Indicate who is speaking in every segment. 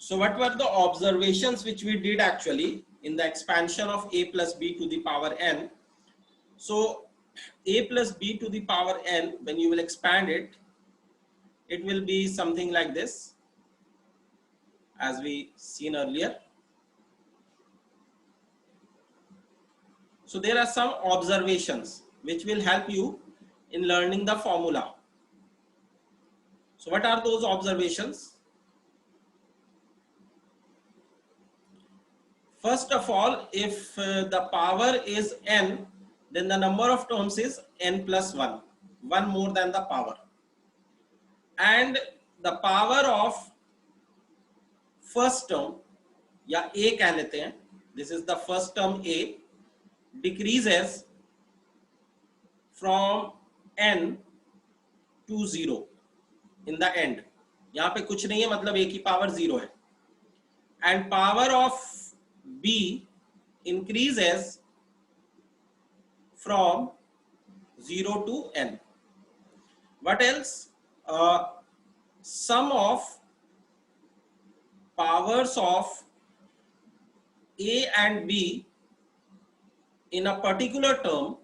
Speaker 1: So what were the observations which we did actually in the expansion of a plus b to the power n? So a plus b to the power n, when you will expand it, it will be something like this, as we seen earlier. So there are some observations which will help you in learning the formula. So what are those observations? First of all, if the power is n, then the number of terms is n plus 1, one more than the power. And the power of first term, या a कह लेते हैं, this is the first term a, decreases from n to 0 in the end. यहाँ पे कुछ नहीं है, मतलब a की पावर 0 है. And power of b increases from 0 to n. What else? Sum of powers of a and b in a particular term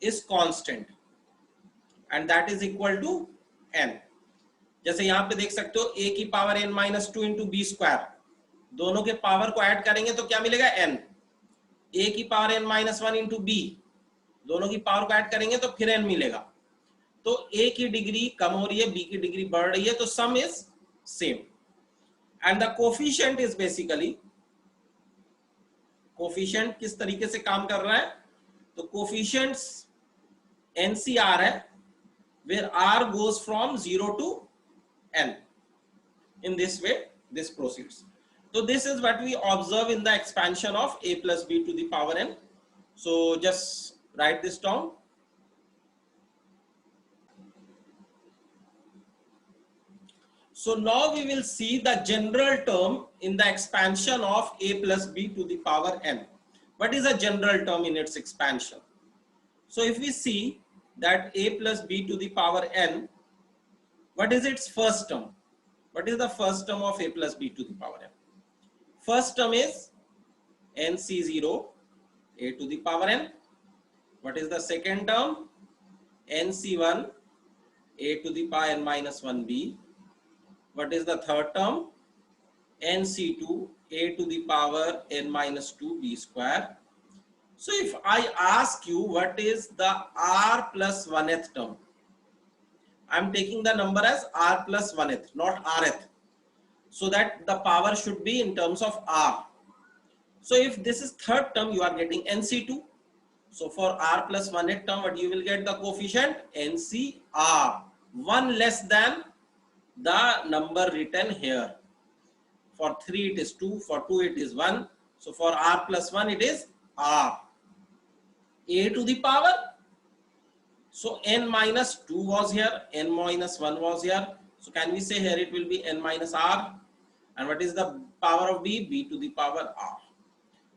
Speaker 1: is constant, and that is equal to n. जैसे यहाँ पे देख सकते हो a की power n minus 2 into B square, दोनों के power को ऐड करेंगे तो क्या मिलेगा n. a की power n minus 1 into B, दोनों की पावर को ऐड करेंगे तो फिर n मिलेगा. तो a की डिग्री कम हो रही है, b की डिग्री बढ़ रही है, तो सम is same. And the coefficient is basically, coefficient किस तरीके से काम कर रहा है, तो कोफिशिएंट्स NCR है, where r goes from 0 to n. In this way this proceeds. So this is what we observe in the expansion of a plus b to the power n. So just write this down. So now we will see the general term in the expansion of a plus b to the power n. What is a general term in its expansion? So if we see that a plus b to the power n, what is its first term? What is the first term of a plus b to the power n? First term is nc0 a to the power n. What is the second term? nc1 a to the power n minus 1b. What is the third term? nc2 a to the power n minus 2b square. So if I ask you what is the r plus 1th term, I am taking the number as r plus 1th, not rth, so that the power should be in terms of r. So if this is third term, you are getting nc2. So for r plus 1th term, what you will get the coefficient ncr, one less than the number written here. For 3 it is 2, for 2 it is 1. So for r plus 1 it is r. A to the power, so n minus 2 was here, n minus 1 was here. So can we say here it will be n minus r? And what is the power of b? B to the power r.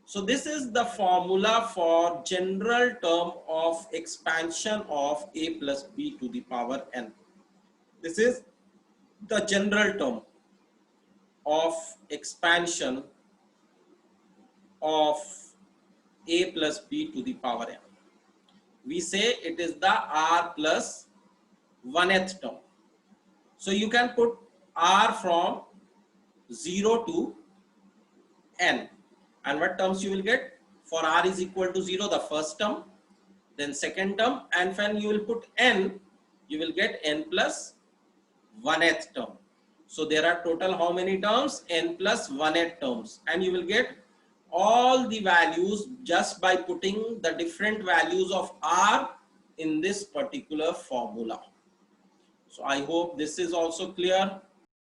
Speaker 1: So this is the formula for general term of expansion of a plus b to the power n. This is the general term of expansion of a plus b to the power n. We say it is the r plus 1th term. So you can put r from 0 to n. And what terms you will get? For r is equal to 0, the first term, then second term, and when you will put n, you will get n plus 1th term. So there are total how many terms? N plus 1th terms, and you will get all the values just by putting the different values of r in this particular formula. So I hope this is also clear.